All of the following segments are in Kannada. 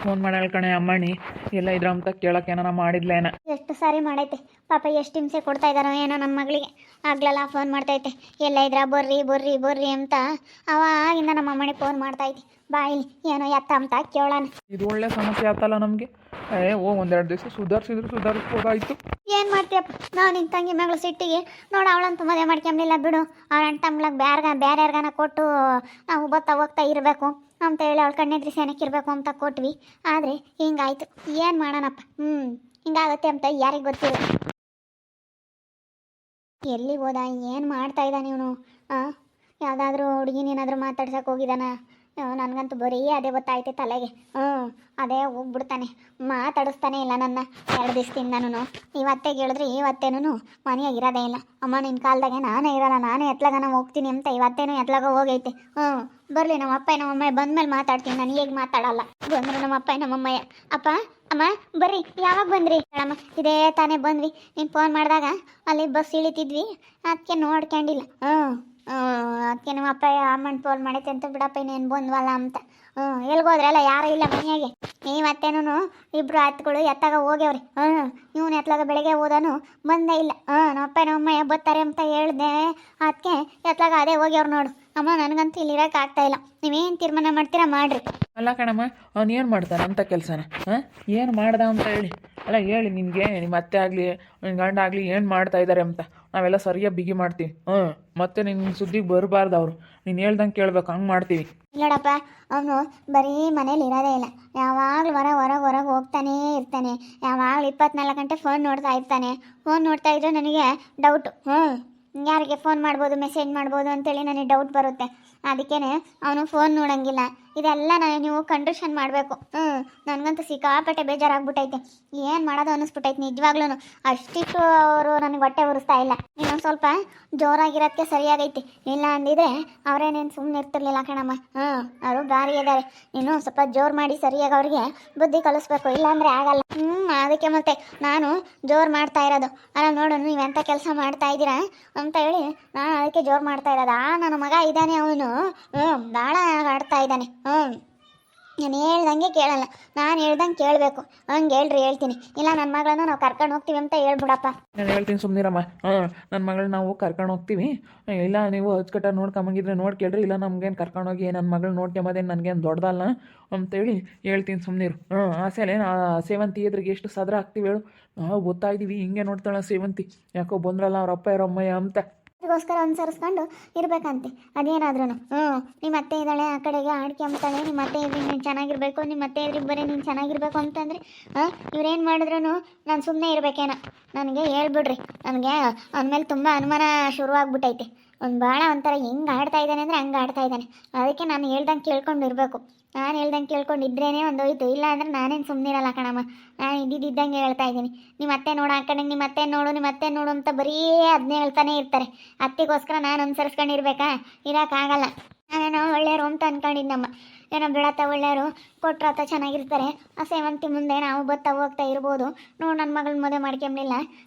ಫೋನ್ ಮಾಡಾಳ ಕಣೆ ಅಮ್ಮಣ್ಣಿ, ಎಲ್ಲ ಇದ್ರ ಅಂತ ಕೇಳಕ್ಕೆ ಏನಾರ ಮಾಡಿದ್ಲೇನ. ಎಷ್ಟು ಸಾರಿ ಮಾಡೈತೆ ಪಾಪ, ಎಷ್ಟು ಹಿಂಸೆ ಕೊಡ್ತಾ ಇದ್ದಾರೋ ಏನೋ ನನ್ನ ಮಗಳಿಗೆ. ಆಗ್ಲೆಲ್ಲ ಫೋನ್ ಮಾಡ್ತೈತೆ, ಎಲ್ಲ ಇದ್ರ ಬರ್ರಿ ಬರ್ರಿ ಬರ್ರಿ ಅಂತ. ಅವಾಗಿಂದ ನಮ್ಮ ಅಮ್ಮನಿಗೆ ಫೋನ್ ಮಾಡ್ತೈತಿ, ಬಾಯಿಲಿ ಏನೋ ಎತ್ತ ಅಂತ ಕೇಳೋಣ. ಇದು ಒಳ್ಳೆ ಸಮಸ್ಯೆ ಆತಲ್ಲ ನಮಗೆ. ಒಂದೆರಡು ದಿವಸ ಸುಧಾರಿಸ್ಬೋದಾಯ್ತು. ಏನು ಮಾಡ್ತೀಯಪ್ಪ, ನಾವು ನಿನ್ನ ತಂಗಿ ಮಗಳು ಸಿಟ್ಟಿಗೆ ನೋಡು ಅವಳಂತೂ ಮದುವೆ ಮಾಡ್ಕೊಂಬಿಲ್ಲ ಬಿಡು. ಅವ್ರ ಅಣ್ಣ ತಮ್ಮಗಳಿಗೆ ಬೇರೆ ಯಾರಿಗಾನ ಕೊಟ್ಟು ನಾವು ಬರ್ತಾ ಹೋಗ್ತಾ ಇರಬೇಕು ಅಂತ ಹೇಳಿ ಅವಳ ಕಣ್ಣೆದ್ರಿ ಸೇನಕ್ಕಿರ್ಬೇಕು ಅಂತ ಕೊಟ್ವಿ. ಆದರೆ ಹಿಂಗಾಯ್ತು, ಏನು ಮಾಡೋಣಪ್ಪ. ಹಿಂಗಾಗತ್ತೆ ಅಂತ ಯಾರಿಗೆ ಗೊತ್ತಿಲ್ಲ. ಎಲ್ಲಿ ಹೋದ, ಏನು ಮಾಡ್ತಾ ಇದ್ದಾನೆ ಇವನು? ಯಾವುದಾದ್ರೂ ಹುಡುಗಿನೇನಾದರೂ ಮಾತಾಡ್ಸಕ್ಕೆ ಹೋಗಿದ್ದಾನ? ನನಗಂತೂ ಬರೀ ಅದೇ ಗೊತ್ತಾಯ್ತೆ ತಲೆಗೆ. ಅದೇ ಹೋಗ್ಬಿಡ್ತಾನೆ, ಮಾತಾಡಿಸ್ತಾನೆ ಇಲ್ಲ ನನ್ನ 2 ದಿವಸದಿಂದ. ಇವತ್ತೇ ಹೇಳಿದ್ರೆ ಇವತ್ತೇನು ಮನೆಯಾಗ ಇರೋದೇ ಇಲ್ಲ. ಅಮ್ಮ ನಿನ್ನ ಕಾಲದಾಗೆ ನಾನೇ ಇರೋಲ್ಲ, ನಾನೇ ಎತ್ಲಾಗ ನಾವು ಹೋಗ್ತೀನಿ ಅಂತ ಇವತ್ತೇನು ಎತ್ಲಾಗ ಹೋಗೈತೆ. ಬರಲಿ ನಮ್ಮ ಅಪ್ಪ ನಮ್ಮಮ್ಮ ಬಂದ್ಮೇಲೆ ಮಾತಾಡ್ತೀನಿ, ನಾನು ಹೇಗೆ ಮಾತಾಡಲ್ಲ. ಬಂದರು ನಮ್ಮ ಅಪ್ಪ ನಮ್ಮಮ್ಮಯ್ಯ. ಅಪ್ಪ ಅಮ್ಮ ಬರ್ರಿ, ಯಾವಾಗ ಬಂದ್ರಿ? ಅಮ್ಮ ಇದೇ ತಾನೇ ಬಂದ್ವಿ, ನೀನು ಫೋನ್ ಮಾಡಿದಾಗ ಅಲ್ಲಿ ಬಸ್ ಇಳಿತಿದ್ವಿ, ಅದಕ್ಕೆ ನೋಡ್ಕೊಂಡಿಲ್ಲ. ಅದಕ್ಕೆ ನಿಮ್ಮ ಅಪ್ಪ ಅಮ್ಮನ ಫೋನ್ ಮಾಡೈತೆ ಅಂತ ಬಿಡಪ್ಪ ಇನ್ನೇನು ಬಂದ್ವಲ್ಲ ಅಂತ. ಎಲ್ಗೋದ್ರಲ್ಲ ಯಾರೂ ಇಲ್ಲ ಮನೆಯಾಗೆ. ನೀವತ್ತೇನು ಇಬ್ಬರು ಹತ್ಗಳು ಎತ್ತಾಗ ಹೋಗ್ಯವ್ರಿ. ಇವನು ಎತ್ಲಾಗ ಬೆಳಗ್ಗೆ ಹೋದನು ಬಂದೇ ಇಲ್ಲ. ನಮ್ಮಪ್ಪ ನಮ್ಮಮ್ಮ ಬರ್ತಾರೆ ಅಂತ ಹೇಳಿದೆ, ಅದಕ್ಕೆ ಎತ್ಲಾಗ ಅದೇ ಹೋಗ್ಯವ್ರು ನೋಡು. ಅಮ್ಮ ನನಗಂತೂ ಇಲ್ಲಿ ಇರೋಕೆ ಆಗ್ತಾ ಇಲ್ಲ, ನೀವೇನು ತೀರ್ಮಾನ ಮಾಡ್ತೀರಾ ಮಾಡಿರಿ. ಅಲ್ಲ ಕಣಮ್ಮ, ಅವ್ನು ಏನು ಮಾಡ್ತಾನೆ ಅಂತ ಕೆಲಸನ? ಏನು ಮಾಡ್ದ ಅಂತ ಹೇಳಿ ಅಲ್ಲ, ಹೇಳಿ ನಿನಗೆ ನಿಮ್ಮ ಅತ್ತೆ ಆಗಲಿ ನಿನ್ನ ಗಂಡ ಆಗಲಿ ಏನು ಮಾಡ್ತಾ ಇದ್ದಾರೆ ಅಂತ ನಾವೆಲ್ಲ ಸರಿಯಾಗಿ ಬಿಗಿ ಮಾಡ್ತೀವಿ. ಮತ್ತೆ ನಿನ್ನ ಸುದ್ದಿಗೆ ಬರಬಾರ್ದು ಅವರು, ನೀನು ಹೇಳ್ದಂಗೆ ಕೇಳ್ಬೇಕು, ಹಂಗೆ ಮಾಡ್ತೀವಿ. ನೋಡಪ್ಪ, ಅವನು ಬರೀ ಮನೇಲಿ ಇರೋದೇ ಇಲ್ಲ, ಯಾವಾಗಲೂ ಹೊರಗೆ ಹೋಗ್ತಾನೇ ಇರ್ತಾನೆ. ಯಾವಾಗಲೂ 24 ಗಂಟೆ ಫೋನ್ ನೋಡ್ತಾ ಇರ್ತಾನೆ. ಫೋನ್ ನೋಡ್ತಾ ಇದ್ರೆ ನನಗೆ ಡೌಟು. ಯಾರಿಗೆ ಫೋನ್ ಮಾಡ್ಬೋದು, ಮೆಸೇಜ್ ಮಾಡ್ಬೋದು ಅಂತೇಳಿ ನನಗೆ ಡೌಟ್ ಬರುತ್ತೆ. ಅದಕ್ಕೇ ಅವನು ಫೋನ್ ನೋಡೋಂಗಿಲ್ಲ. ಇದೆಲ್ಲ ನೀವು ಕಂಡೀಷನ್ ಮಾಡಬೇಕು. ನನಗಂತೂ ಸಿಕ್ಕಾಪಟ್ಟೆ ಬೇಜಾರಾಗ್ಬಿಟ್ಟೈತೆ, ಏನು ಮಾಡೋದು ಅನ್ನಿಸ್ಬಿಟ್ಟೈತೆ ನಿಜವಾಗ್ಲೂ. ಅಷ್ಟಿಷ್ಟು ಅವರು ನನಗೆ ಹೊಟ್ಟೆ ಉರಿಸ್ತಾ ಇಲ್ಲ. ಇನ್ನೊಂದು ಸ್ವಲ್ಪ ಜೋರಾಗಿರೋದಕ್ಕೆ ಸರಿಯಾಗೈತಿ, ಇಲ್ಲ ಅಂದಿದ್ರೆ ಅವರೇನೇನು ಸುಮ್ಮನೆ ಇರ್ತಿರ್ಲಿಲ್ಲ ಕಣಮ್ಮ. ಅವರು ಭಾರಿ ಇದ್ದಾರೆ. ನೀನು ಸ್ವಲ್ಪ ಜೋರು ಮಾಡಿ ಸರಿಯಾಗಿ ಅವ್ರಿಗೆ ಬುದ್ಧಿ ಕಲಿಸ್ಬೇಕು, ಇಲ್ಲಾಂದರೆ ಆಗಲ್ಲ. ಅದಕ್ಕೆ ಮತ್ತೆ ನಾನು ಜೋರು ಮಾಡ್ತಾ ಇರೋದು. ಅಲ್ಲ ನೋಡು, ನೀವೆಂಥ ಕೆಲಸ ಮಾಡ್ತಾ ಇದ್ದೀರಾ ಅಂತ ಹೇಳಿ ನಾನು ಅದಕ್ಕೆ ಜೋರು ಮಾಡ್ತಾ ಇರೋದು. ನನ್ನ ಮಗ ಇದ್ದಾನೆ, ಅವನು ಭಾಳ ಆಡ್ತಾ ಇದ್ದಾನೆ. ನಾನು ಹೇಳ್ದಂಗೆ ಕೇಳಲ್ಲ, ನಾನು ಹೇಳ್ದಂಗೆ ಕೇಳಬೇಕು. ಹಂಗೆ ಹೇಳ್ತೀನಿ, ಇಲ್ಲ ನನ್ನ ಮಗಳನ್ನ ನಾವು ಕರ್ಕೊಂಡು ಹೋಗ್ತೀವಿ ಅಂತ ಹೇಳ್ಬಿಡಪ್ಪ. ನಾನು ಹೇಳ್ತೀನಿ ಸುಮ್ಮನಿರಮ್ಮ. ನನ್ನ ಮಗಳನ್ನ ನಾವು ಕರ್ಕೊಂಡು ಹೋಗ್ತೀವಿ, ಇಲ್ಲ ನೀವು ಅಚ್ಚುಕಟ್ಟಾಗಿ ನೋಡ್ಕೊಂಬಂಗಿದ್ರೆ ನೋಡ್ಕೇಳ್ರಿ, ಇಲ್ಲ ನಮ್ಗೇನು ಕರ್ಕೊಂಡೋಗಿ ನನ್ನ ಮಗಳು ನೋಡ್ಕೊಂಬೋದೇನು ನನಗೇನು ದೊಡ್ಡದಲ್ಲ ಅಂತೇಳಿ ಹೇಳ್ತೀನಿ ಸುಮ್ಮನಿರು. ಆಸೆಲೆ ಸೇವಂತಿ ಎದುರಿಗೆ ಎಷ್ಟು ಸದ್ರ ಆಗ್ತೀವಿ ಹೇಳು. ನಾವು ಗೊತ್ತಾಯಿದ್ದೀವಿ, ಹಿಂಗೆ ನೋಡ್ತಾಳೆ ಸೇವಂತಿ, ಯಾಕೋ ಬಂದ್ರಲ್ಲ ಅವ್ರ ಅಪ್ಪ ಇರಮ್ಮಯ್ಯ ಅಂತ. ಅದಕ್ಕೋಸ್ಕರ ಅನುಸರಿಸ್ಕೊಂಡು ಇರಬೇಕಂತೆ ಅದೇನಾದ್ರೂ. ನಿಮ್ಮ ಅತ್ತೆ ಇದ್ದಾಳೆ ಆ ಕಡೆಗೆ ಆಡ್ಕೊಂಬ್ತಾಳೆ, ನಿಮ್ಮ ಅತ್ತೆ ಇದ್ರಿಗೆ ನೀನು ಚೆನ್ನಾಗಿರ್ಬೇಕು, ನಿಮ್ಮ ಅತ್ತೆ ಇದ್ರಿಗೆ ಬರೀ ನೀನು ಚೆನ್ನಾಗಿರ್ಬೇಕು ಅಂತಂದರೆ ಇವ್ರೇನು ಮಾಡಿದ್ರು ನಾನು ಸುಮ್ಮನೆ ಇರಬೇಕೇನೋ. ನನಗೆ ಹೇಳ್ಬಿಡ್ರಿ, ನನಗೆ ಅಂದಮೇಲೆ ತುಂಬ ಅನುಮಾನ ಶುರುವಾಗ್ಬಿಟ್ಟೈತೆ. ಭಾಳ ಒಂಥರ ಹೆಂಗೆ ಆಡ್ತಾ ಇದ್ದಾನೆ ಅಂದರೆ ಹಂಗೆ ಆಡ್ತಾ ಇದ್ದಾನೆ. ಅದಕ್ಕೆ ನಾನು ಹೇಳ್ದಂಗೆ ಕೇಳ್ಕೊಂಡು ಇರಬೇಕು. ನಾನು ಹೇಳ್ದಂಗೆ ಕೇಳ್ಕೊಂಡಿದ್ರೇ ಒಂದು ಹೋಯ್ತು, ಇಲ್ಲ ಅಂದರೆ ನಾನೇನು ಸುಮ್ಮನಿರಲ್ಲ ಕಣಮ್ಮ. ನಾನು ಇದ್ದಿದ್ದಂಗೆ ಹೇಳ್ತಾ ಇದ್ದೀನಿ. ನಿಮ್ಮ ಅತ್ತೆ ನೋಡು ಆ ಕಡೆಗೆ, ನಿಮ್ಮ ಅತ್ತೆ ನೋಡು ಅಂತ ಬರೀ ಅದನ್ನೇ ಹೇಳ್ತಾನೆ ಇರ್ತಾರೆ. ಅತ್ತೆಗೋಸ್ಕರ ನಾನು ಅನುಸರಿಸ್ಕೊಂಡಿರ್ಬೇಕಾ? ಇರೋಕ್ಕಾಗಲ್ಲ. ನಾನೇನೋ ಒಳ್ಳೆಯರು ಅಂತ ಅಂದ್ಕೊಂಡಿದ್ದಮ್ಮ. ಏನೋ ಬಿಡತ್ತ ಒಳ್ಳೆಯರು ಕೊಟ್ರತ್ತ ಚೆನ್ನಾಗಿರ್ತಾರೆ, ಆ ಸೇವಂತಿ ಮುಂದೆ ನಾವು ಬರ್ತಾ ಹೋಗ್ತಾ ಇರ್ಬೋದು. ನೋಡು ನನ್ನ ಮಗಳನ್ನ ಮದುವೆ ಮಾಡ್ಕೊಂಬಿಲ್ಲ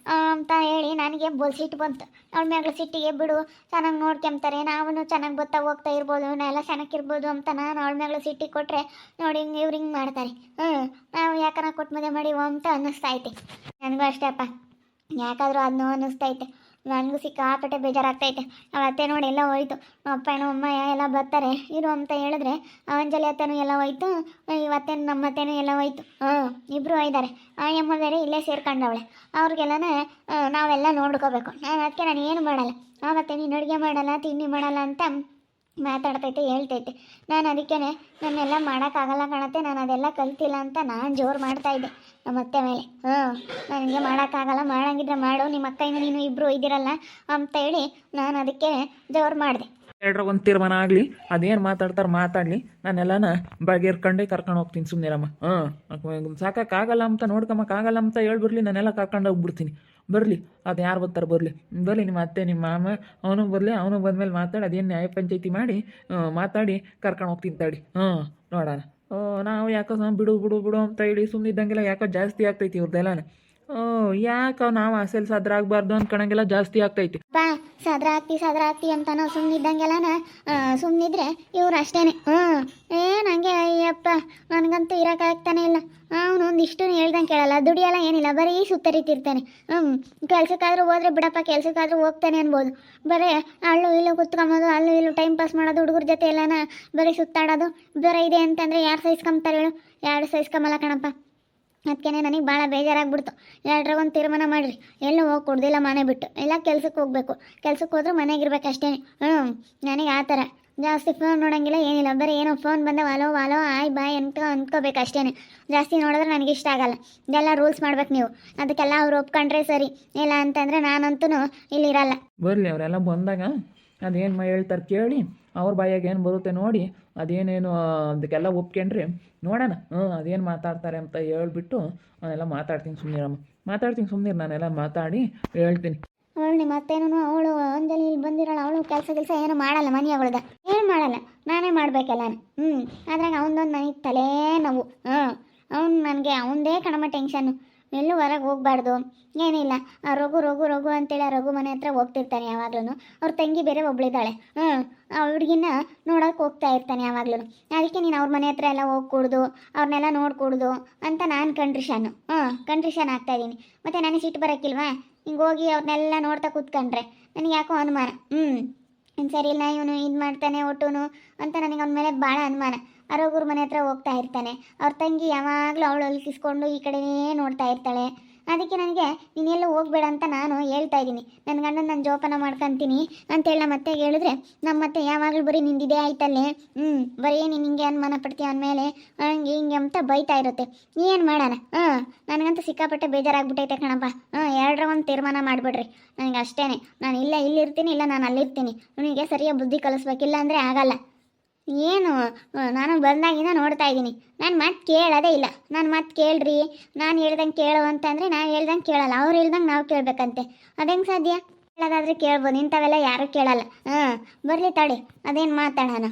ಅಂತ ಹೇಳಿ ನನಗೆ ಸಿಟ್ಟು ಬಂತು. ಅವಳ ಮಗಳು ಸಿಟ್ಟಿಗೆ ಬಿಡು, ಚೆನ್ನಾಗಿ ನೋಡ್ಕೊಂತಾರೆ, ನಾವು ಚೆನ್ನಾಗಿ ಬರ್ತಾ ಹೋಗ್ತಾ ಇರ್ಬೋದು, ನಾವೆಲ್ಲ ಚೆನ್ನಾಗಿರ್ಬೋದು ಅಂತ ನಾನು ಅವಳ ಮಗಳು ಸಿಟ್ಟಿಗೆ ಕೊಟ್ಟರೆ ನೋಡಿ ಇವ್ರು ಹಿಂಗೆ ಮಾಡ್ತಾರೆ. ನಾವು ಯಾಕನ ಕೊಟ್ಟು ಮದುವೆ ಮಾಡಿವೋ ಅಂತ ಅನ್ನಿಸ್ತೈತೆ. ನನಗೂ ಅಷ್ಟೇ ಅಪ್ಪ, ಯಾಕಾದರೂ ಅದನ್ನೋ ಅನ್ನಿಸ್ತೈತೆ. ನನಗೂ ಸಿಕ್ಕಾಪಟ್ಟೆ ಬೇಜಾರಾಗ್ತೈತೆ. ಅವಳ ಅತ್ತೆ ನೋಡಿ ಎಲ್ಲ ಹೋಯ್ತು, ನಮ್ಮ ಅಪ್ಪ ಅಮ್ಮ ಎಲ್ಲ ಬರ್ತಾರೆ ಇರು ಅಂತ ಹೇಳಿದ್ರೆ ಅಂಜಲಿ ಅತ್ತೆನೂ ಎಲ್ಲ ಹೋಯ್ತು, ಇವತ್ತೇನು ನಮ್ಮ ಅತ್ತೆನೂ ಎಲ್ಲ ಹೋಯ್ತು. ಇಬ್ಬರು ಇದ್ದಾರೆ. ಆ ಅಮ್ಮ ಬೇರೆ ಇಲ್ಲೇ ಸೇರ್ಕೊಂಡವಳೆ. ಅವ್ರಿಗೆಲ್ಲನೇ ನಾವೆಲ್ಲ ನೋಡ್ಕೋಬೇಕು. ಅದಕ್ಕೆ ನಾನು ಏನು ಮಾಡಲ್ಲ, ಆವತ್ತೆ ನೀನು ಅಡುಗೆ ಮಾಡಲ್ಲ ತಿಂಡಿ ಮಾಡಲ್ಲ ಅಂತ ಮಾತಾಡ್ತೈತೆ ಹೇಳ್ತೈತೆ. ನಾನು ಅದಕ್ಕೇ ನನ್ನೆಲ್ಲ ಮಾಡೋಕ್ಕಾಗಲ್ಲ ಕಾಣತ್ತೆ, ನಾನು ಅದೆಲ್ಲ ಕಲ್ತಿಲ್ಲ ಅಂತ ನಾನು ಜೋರು ಮಾಡ್ತಾಯಿದ್ದೆ ನಮ್ಮ ಅತ್ತೆ ಮೇಲೆ. ನನಗೆ ಮಾಡೋಕ್ಕಾಗಲ್ಲ, ಮಾಡಂಗಿದ್ರೆ ಮಾಡು, ನಿಮ್ಮ ಅಕ್ಕ ನೀನು ಇಬ್ಬರು ಇದ್ದೀರಲ್ಲ ಅಂತ ಹೇಳಿ ನಾನು ಅದಕ್ಕೆ ಜೋರು ಮಾಡಿದೆ. ಎರಡರ ಒಂದು ತೀರ್ಮಾನ ಆಗಲಿ, ಅದೇನು ಮಾತಾಡ್ತಾರೆ ಮಾತಾಡಲಿ, ನಾನೆಲ್ಲನ ಬಗೆರ್ಕೊಂಡೇ ಕರ್ಕೊಂಡು ಹೋಗ್ತೀನಿ ಸುಮ್ಮನಿರಮ್ಮ. ಸಾಕಾಗಲ್ಲ ಅಂತ ನೋಡ್ಕೊಂಬಕ್ಕಾಗಲ್ಲ ಅಂತ ಹೇಳ್ಬಿಡ್ಲಿ, ನಾನೆಲ್ಲ ಕರ್ಕೊಂಡು ಹೋಗ್ಬಿಡ್ತೀನಿ. ಬರಲಿ, ಅದು ಯಾರು ಬರ್ತಾರೆ ಬರಲಿ, ನಿಮ್ಮ ಅತ್ತೆ ನಿಮ್ಮ ಮಾಮ ಅವನು ಬರಲಿ, ಅವನು ಬಂದಮೇಲೆ ಮಾತಾಡಿ ಅದೇನು ನ್ಯಾಯ ಪಂಚಾಯತಿ ಮಾಡಿ ಮಾತಾಡಿ ಕರ್ಕೊಂಡು ಹೋಗ್ತೀನಿ ತಡಿ. ನೋಡೋಣ. ನಾವು ಯಾಕೋ ಬಿಡು ಬಿಡು ಬಿಡು ಅಂತ ಹೇಳಿ ಸುಮ್ಮನಿದ್ದಂಗೆಲ್ಲ ಯಾಕೋ ಜಾಸ್ತಿ ಆಗ್ತೈತಿ ಇವ್ರದ್ದೆಲ್ಲ. ಯಾಕೆ ನಾವು ಆಸೆಲ್ ಸಾದ್ರ ಆಗಬಾರ್ದು ಅನ್ಕೊಳಂಗೆಲ್ಲ ಜಾಸ್ತಿ ಆಗ್ತೈತಿ. ಸದ್ರ ಆಗ್ತಿ ಅಂತ ನಾವು ಸುಮ್ಮನಿದ್ದಂಗೆಲ್ಲನ ಸುಮ್ಮನಿದ್ರೆ ಇವ್ರು ಅಷ್ಟೇನೆ ನಂಗೆ ಅಯ್ಯಪ್ಪ ನನಗಂತೂ ಇರೋಕ್ಕಾಗ್ತಾನೆ ಇಲ್ಲ. ಅವನು ಒಂದಿಷ್ಟು ಹೇಳ್ದಂಗೆ ಕೇಳಲ್ಲ, ದುಡಿಯಲ್ಲ ಏನಿಲ್ಲ, ಬರೀ ಸುತ್ತರಿತಿರ್ತಾನೆ. ಕೆಲ್ಸಕ್ಕಾದ್ರೂ ಹೋದ್ರೆ ಬಿಡಪ್ಪ, ಕೆಲ್ಸಕ್ಕಾದ್ರೂ ಹೋಗ್ತಾನೆ ಅನ್ಬೋದು. ಬರೀ ಅಲ್ಲೂ ಇಲ್ಲೂ ಕುತ್ಕೊಂಬೋದು, ಅಲ್ಲೂ ಇಲ್ಲೂ ಟೈಮ್ ಪಾಸ್ ಮಾಡೋದು, ಹುಡುಗರ ಜೊತೆ ಎಲ್ಲನ ಬರೀ ಸುತ್ತಾಡೋದು ಬರೀ ಇದೆ ಅಂತಂದರೆ ಯಾರು ಸಹಿಸ್ಕೊಂತಾರೆ ಹೇಳು? ಯಾರು ಸಹಿಸ್ಕೊಂಬಲ್ಲ ಕಣಪ್ಪ. ಅದಕ್ಕೆ ನನಗೆ ಭಾಳ ಬೇಜಾರಾಗ್ಬಿಡ್ತು. ಎರಡರಾಗ ಒಂದು ತೀರ್ಮಾನ ಮಾಡಿರಿ, ಎಲ್ಲೂ ಹೋಗಿ ಕೊಡ್ದಿಲ್ಲ ಮನೆ ಬಿಟ್ಟು, ಎಲ್ಲ ಕೆಲ್ಸಕ್ಕೆ ಹೋಗ್ಬೇಕು. ಕೆಲ್ಸಕ್ಕೆ ಹೋದ್ರೆ ಮನೆಗಿರ್ಬೇಕು ಅಷ್ಟೇ. ನನಗೆ ಆ ಥರ ಜಾಸ್ತಿ ಫೋನ್ ನೋಡೋಂಗಿಲ್ಲ ಏನಿಲ್ಲ, ಬರೀ ಏನೋ ಫೋನ್ ಬಂದ ವಾಲೋ ಆಯ್ ಬಾಯ್ ಅಂದ್ಕೋಬೇಕು ಅಷ್ಟೇ. ಜಾಸ್ತಿ ನೋಡಿದ್ರೆ ನನಗೆ ಇಷ್ಟ ಆಗಲ್ಲ. ಇದೆಲ್ಲ ರೂಲ್ಸ್ ಮಾಡ್ಬೇಕು ನೀವು, ಅದಕ್ಕೆಲ್ಲ ಅವ್ರು ಒಪ್ಕೊಂಡ್ರೆ ಸರಿ, ಇಲ್ಲ ಅಂತಂದರೆ ನಾನಂತೂ ಇಲ್ಲಿರಲ್ಲ. ಬರಲಿ ಅವರೆಲ್ಲ ಬಂದಾಗ ಅದೇನು ಹೇಳ್ತಾರೆ ಕೇಳಿ, ಅವ್ರ ಬಾಯಾಗ ಏನು ಬರುತ್ತೆ ನೋಡಿ, ಅದೇನೇನು ಅದಕ್ಕೆಲ್ಲ ಒಪ್ಕೊಂಡ್ರಿ ನೋಡೋಣ. ಅದೇನು ಮಾತಾಡ್ತಾರೆ ಅಂತ ಹೇಳ್ಬಿಟ್ಟು ನಾನೆಲ್ಲ ಮಾತಾಡ್ತೀನಿ ಸುಮ್ಮನೆ ನಾನೆಲ್ಲ ಮಾತಾಡಿ ಹೇಳ್ತೀನಿ. ಅವಳು ನಿಮ್ಮ ಅತ್ತೇನೂ ಅವಳು ಅಂಜಲಿ ಇಲ್ಲಿ ಬಂದಿರೋಳು, ಅವಳು ಕೆಲಸ ಏನು ಮಾಡಲ್ಲ, ಮನೆಯಗಳದ ಏನು ಮಾಡಲ್ಲ, ನಾನೇ ಮಾಡ್ಬೇಕಲ್ಲ. ಅದ್ರಾಗ ಅವನದೊಂದು ನನಗೆ ತಲೆ ನೋವು. ಅವ್ನು ನನಗೆ ಅವನದೇ ಕಣಮ ಟೆನ್ಷನ್ನು. ಎಲ್ಲೂ ಹೊರಗೆ ಹೋಗ್ಬಾರ್ದು ಏನಿಲ್ಲ. ಆ ರಘು ಅಂತೇಳಿ ಆ ರಘು ಮನೆ ಹತ್ರ ಹೋಗ್ತಿರ್ತಾನೆ ಯಾವಾಗ್ಲೂ. ಅವ್ರ ತಂಗಿ ಬೇರೆ ಒಬ್ಳಿದ್ದಾಳೆ. ಆ ಹುಡುಗಿನ ನೋಡೋಕೆ ಹೋಗ್ತಾ ಇರ್ತಾನೆ ಯಾವಾಗ್ಲೂ. ಅದಕ್ಕೆ ನೀನು ಅವ್ರ ಮನೆ ಹತ್ರ ಎಲ್ಲ ಹೋಗ್ಕೂಡ್ದು, ಅವ್ರನ್ನೆಲ್ಲ ನೋಡ್ಕೂಡ್ದು ಅಂತ ನಾನು ಕಂಟ್ರಿಷನ್ ಆಗ್ತಾಯಿದ್ದೀನಿ. ಮತ್ತು ನನಗೆ ಸಿಟ್ಟು ಬರೋಕ್ಕಿಲ್ವಾ? ಹಿಂಗೆ ಹೋಗಿ ಅವ್ರನ್ನೆಲ್ಲ ನೋಡ್ತಾ ಕೂತ್ಕೊಂಡ್ರೆ ನನಗೆ ಯಾಕೋ ಅನುಮಾನ. ಸರಿ ಇಲ್ಲ ಇವನು ಇದು ಮಾಡ್ತಾನೆ ಒಟ್ಟುನು ಅಂತ ನನಗೆ ಅವನ ಮೇಲೆ ಭಾಳ ಅನುಮಾನ. ರಘುರ ಮನೆ ಹತ್ರ ಹೋಗ್ತಾ ಇರ್ತಾನೆ, ಅವ್ರ ತಂಗಿ ಯಾವಾಗಲೂ ಅವಳು ಅಲ್ಕಿಸ್ಕೊಂಡು ಈ ಕಡೆನೇ ನೋಡ್ತಾ ಇರ್ತಾಳೆ. ಅದಕ್ಕೆ ನನಗೆ ನೀನೆಲ್ಲೂ ಹೋಗ್ಬೇಡ ಅಂತ ನಾನು ಹೇಳ್ತಾ ಇದ್ದೀನಿ. ನನ್ನ ಗಂಡನ ನಾನು ಜೋಪಾನ ಮಾಡ್ಕೊತೀನಿ ಅಂತೇಳಿ ಮತ್ತೆ ಹೇಳಿದ್ರೆ ನಮ್ಮ ಮತ್ತೆ ಯಾವಾಗಲೂ ಬರೀ ನಿಂದಿದೆ ಆಯ್ತಲ್ಲೇ, ಬರೀ ನೀನು ಹಿಂಗೆ ಅನುಮಾನ ಪಡ್ತೀಯ ಅಂದಮೇಲೆ ಹಂಗೆ ಹಿಂಗೆ ಅಂತ ಬೈತಾ ಇರುತ್ತೆ. ಏನು ಮಾಡೋಣ? ನನಗಂತೂ ಸಿಕ್ಕಾಪಟ್ಟೆ ಬೇಜಾರಾಗ್ಬಿಟ್ಟೈತೆ ಕಣಪ್ಪ. ಎರಡರ ಒಂದು ತೀರ್ಮಾನ ಮಾಡಿಬಿಡ್ರಿ ನನಗೆ ಅಷ್ಟೇ. ನಾನು ಇಲ್ಲಿರ್ತೀನಿ, ಇಲ್ಲ ನಾನು ಅಲ್ಲಿರ್ತೀನಿ. ನನಗೆ ಸರಿಯಾಗಿ ಬುದ್ಧಿ ಕಲಿಸ್ಬೇಕಿಲ್ಲ ಅಂದರೆ ಆಗಲ್ಲ. ಏನು ನಾನು ಬಂದಾಗಿಂದ ನೋಡ್ತಾ ಇದ್ದೀನಿ, ನಾನು ಮಾತು ಕೇಳೋದೇ ಇಲ್ಲ. ನಾನು ಮಾತು ಕೇಳ್ರಿ, ನಾನು ಹೇಳ್ದಂಗೆ ಕೇಳು ಅಂತಂದರೆ ನಾವು ಹೇಳ್ದಂಗೆ ಕೇಳಲ್ಲ, ಅವ್ರು ಹೇಳ್ದಂಗೆ ನಾವು ಕೇಳಬೇಕಂತೆ. ಅದೇಂಗೆ ಸಾಧ್ಯ? ಕೇಳೋದಾದರೆ ಕೇಳ್ಬೋದು, ಇಂಥವೆಲ್ಲ ಯಾರೂ ಕೇಳಲ್ಲ. ಬರಲಿ ತಡಿ, ಅದೇನು ಮಾತಾಡೋಣ.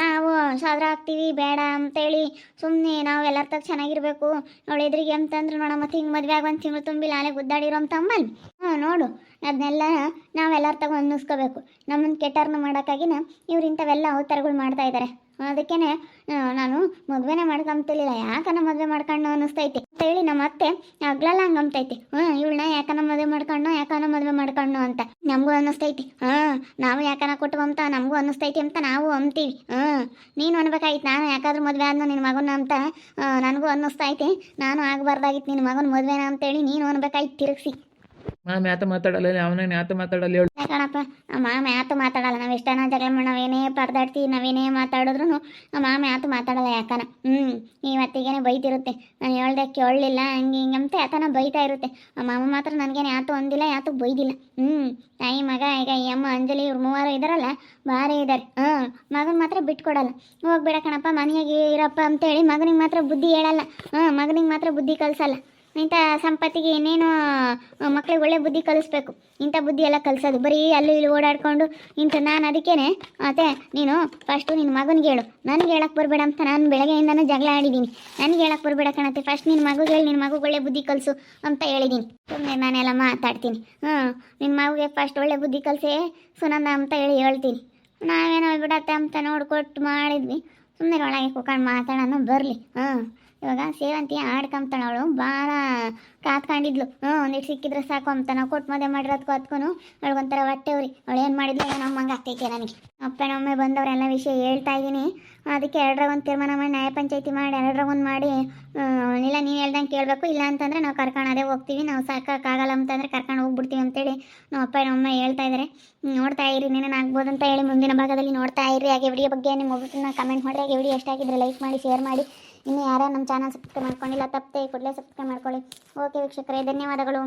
ನಾವು ಸಾದ್ರ ಆಗ್ತೀವಿ ಬೇಡ ಅಂತೇಳಿ ಸುಮ್ಮನೆ ನಾವು ಎಲ್ಲರ ತಗ ಚೆನ್ನಾಗಿರಬೇಕು ಅವಳು ಎದುರಿಗೆ ಅಂತಂದ್ರೆ ನೋಡ, ಮತ್ತೆ ಹಿಂಗೆ ಮದುವೆ ಆಗ ಒಂದು ತಿಂಗಳು ತುಂಬಿಲ್ಲ ಅಲ್ಲೇ ಗುದ್ದಾಡಿರೋ ಅಂತ ಅಮ್ಮಲ್ಲಿ. ನೋಡು ಅದನ್ನೆಲ್ಲ ನಾವೆಲ್ಲರ ತಗೋ ಅನ್ನಿಸ್ಕೋಬೇಕು. ನಮ್ಮನ್ನು ಕೆಟ್ಟರ್ನ ಮಾಡೋಕ್ಕಾಗಿನ ಇವ್ರು ಇಂಥವೆಲ್ಲ ಅವತಾರಗಳು ಮಾಡ್ತಾ ಇದ್ದಾರೆ. ಅದಕ್ಕೇ ನಾನು ಮದುವೆನೇ ಮಾಡ್ಕೊಂತಿರ್ಲಿಲ್ಲ, ಯಾಕನ ಮದುವೆ ಮಾಡ್ಕೊಂಡು ಅನ್ನಿಸ್ತೈತಿ ಅಂತ ಹೇಳಿ ನಮ್ಮ ಅತ್ತೆ ಆಗ್ಲಲ್ಲ ಹಂಗೆ ಅಂಬ್ತೈತಿ. ಇವಳನ್ನ ಯಾಕನ ಮದುವೆ ಮದುವೆ ಮಾಡ್ಕೊಂಡು ಅಂತ ನಮಗೂ ಅನ್ನಿಸ್ತೈತಿ. ನಾವು ಯಾಕನ ಕೊಟ್ಟು ಅಂತ ನಮಗೂ ಅನ್ನಿಸ್ತೈತಿ ಅಂತ ನಾವು ಅಂಬ್ತೀವಿ. ನೀನು ಅನ್ಬೇಕಾಯ್ತು, ನಾನು ಯಾಕಾದ್ರೂ ಮದುವೆ ಆದ್ನೋ ನಿನ್ನ ಮಗನ ಅಂತ ನನಗೂ ಅನ್ನಿಸ್ತೈತಿ. ನಾನು ಆಗಬಾರ್ದಾಗಿತ್ತು ನಿನ್ನ ಮಗನ ಮದುವೆನ ಅಂತೇಳಿ ನೀನು ಅನ್ಬೇಕಾಯ್ತು ತಿರುಗಿಸಿ. ಮಾಮ ಯಾತ ಮಾತಾಡಲ್ಲ, ಅವನೇನು ಯಾತ ಮಾತಾಡಲ್ಲ ಹೇಳು. ಕಣಪ್ಪ, ಮಾಮ ಯಾತು ಮಾತಾಡಲ್ಲ. ನಾವು ಎಷ್ಟನ ಜಗಳ ಮಾಡಿ ನಾವೇನೇ ಪರದಾಡ್ತೀವಿ, ನಾವೇನೇ ಮಾತಾಡಿದ್ರು ಮಾಮ ಯಾತು ಮಾತಾಡಲ್ಲ. ಯಾಕನ ಇವತ್ತಿಗೇನೆ ಬೈತಿರುತ್ತೆ. ನಾನು ಹೇಳ್ದೆ ಕೇಳಲಿಲ್ಲ ಹಂಗೆ ಹಿಂಗೆ ಅಂತ ಯಾತನ ಬೈತಾ ಇರುತ್ತೆ. ಮಾಮ ಮಾತ್ರ ನನಗೇನೆ ಯಾತು ಅಂದಿಲ್ಲ, ಯಾತು ಬೈದಿಲ್ಲ. ತಾಯಿ ಮಗ ಈಗ ಈ ಅಮ್ಮ ಅಂಜಲಿ ಇವ್ರು ಮೂವರು ಇದ್ದಾರಲ್ಲ, ಭಾರಿ ಇದ್ದಾರೆ. ಮಗನ ಮಾತ್ರ ಬಿಟ್ಕೊಡಲ್ಲ. ಹೋಗ್ಬೇಡ ಕಣಪ್ಪ ಮನೆಯಾಗೆ ಇರಪ್ಪ ಅಂತೇಳಿ ಮಗನಿಗೆ ಮಾತ್ರ ಬುದ್ಧಿ ಹೇಳಲ್ಲ. ಮಗನಿಗೆ ಮಾತ್ರ ಬುದ್ಧಿ ಕಲಿಸಲ್ಲ. ಇಂಥ ಸಂಪತ್ತಿಗೆ ಇನ್ನೇನು ಮಕ್ಳಿಗೆ ಒಳ್ಳೆ ಬುದ್ಧಿ ಕಲಿಸ್ಬೇಕು. ಇಂಥ ಬುದ್ಧಿ ಎಲ್ಲ ಕಲಿಸೋದು ಬರೀ ಅಲ್ಲೂ ಇಲ್ಲಿ ಓಡಾಡ್ಕೊಂಡು ನಾನು ಅದಕ್ಕೇನೆ ಮತ್ತೆ ನೀನು ಫಸ್ಟು ನಿನ್ನ ಮಗನಿಗೆ ಹೇಳು, ನನಗೆ ಹೇಳಕ್ಕೆ ಬರಬೇಡ ಅಂತ ನಾನು ಬೆಳಗ್ಗೆಯಿಂದನೂ ಜಗಳ ಆಡಿದ್ದೀನಿ. ನನಗೆ ಹೇಳಕ್ಕೆ ಬರಬೇಡ ಕಣತ್ತೆ, ಫಸ್ಟ್ ನಿನ್ನ ಮಗುಗೆ ಹೇಳಿ, ನಿನ್ನ ಮಗುಗೆ ಒಳ್ಳೆ ಬುದ್ಧಿ ಕಲಿಸು ಅಂತ ಹೇಳಿದ್ದೀನಿ. ಸುಮ್ಮನೆ ನಾನೆಲ್ಲ ಮಾತಾಡ್ತೀನಿ. ನಿನ್ನ ಮಗುಗೆ ಫಸ್ಟ್ ಒಳ್ಳೆ ಬುದ್ಧಿ ಕಲಿಸೇ ಸುನಂದ ಅಂತ ಹೇಳ್ತೀನಿ. ನಾವೇನೋ ಬಿಡತ್ತೆ ಅಂತ ನೋಡ್ಕೊಟ್ಟು ಮಾಡಿದ್ವಿ. ಸುಮ್ಮನೆ ಒಳಗೆ ಕೂತ್ಕೊಂಡು ಮಾತಾಡೋಣ ಬರಲಿ. ಇವಾಗ ಸೇವಂತಿ ಆಡ್ಕೊಂತಾಳೆ, ಅವಳು ಭಾಳ ಕಾತ್ಕೊಂಡಿದ್ಲು. ಒಂದಿಟ್ಟು ಸಿಕ್ಕಿದ್ರೆ ಸಾಕು ಅಂತ ನಾವು ಕೊಟ್ಟು ಮದುವೆ ಮಾಡಿರೋದಕ್ಕೂ ಅದಕ್ಕೂ ಅವಳಿಗೊಂಥರ ಹೊಟ್ಟೆವ್ರಿ. ಅವಳು ಏನು ಮಾಡಿದ್ಲು ಏನೋ ಹಂಗೆ ಆಗ್ತೈತೆ ನನಗೆ. ಅಪ್ಪನೊಮ್ಮೆ ಬಂದವರೆಲ್ಲ ವಿಷಯ ಹೇಳ್ತಾ ಇದ್ದೀನಿ. ಅದಕ್ಕೆ ಎರಡರಾಗ ಒಂದು ತೀರ್ಮಾನ ಮಾಡಿ ನ್ಯಾಯ ಪಂಚಾಯತಿ ಮಾಡಿ ಎರಡರಾಗ ಒಂದು ಮಾಡಿ, ಇಲ್ಲ ನೀನು ಹೇಳ್ದಂಗೆ ಕೇಳಬೇಕು, ಇಲ್ಲ ಅಂತಂದರೆ ನಾವು ಕರ್ಕೊಂಡೇ ಹೋಗ್ತೀವಿ, ನಾವು ಸಾಕಾಗಲ್ಲ ಅಂತಂದರೆ ಕರ್ಕೊಂಡು ಹೋಗ್ಬಿಡ್ತೀವಿ ಅಂತೇಳಿ ನಾವು ಅಪ್ಪನೊಮ್ಮೆ ಹೇಳ್ತಾ ಇದ್ದಾರೆ. ನೋಡ್ತಾ ಇರಿ, ನೀನೇನು ಆಗ್ಬೋದು ಅಂತ ಹೇಳಿ ಮುಂದಿನ ಭಾಗದಲ್ಲಿ ನೋಡ್ತಾ ಇರಿ. ಹಾಗೆ ವಿಡಿಯೋ ಬಗ್ಗೆ ನಿಮ್ಮ ಒಬ್ಬರನ್ನ ಕಮೆಂಟ್ ಮಾಡಿ. ಹಾಗೆ ವಿಡಿಯೋ ಎಷ್ಟಾಗಿದ್ದರೆ ಲೈಕ್ ಮಾಡಿ, ಶೇರ್ ಮಾಡಿ. ಇನ್ನು ಯಾರು ನಮ್ಮ ಚಾನಲ್ ಸಬ್ಸ್ಕ್ರೈಬ್ ಮಾಡ್ಕೊಂಡಿಲ್ಲ ತಪ್ಪದೆ ಕೂಡಲೇ ಸಬ್ಸ್ಕ್ರೈಬ್ ಮಾಡ್ಕೊಳ್ಳಿ. ಓಕೆ ವೀಕ್ಷಕರೇ, ಧನ್ಯವಾದಗಳು.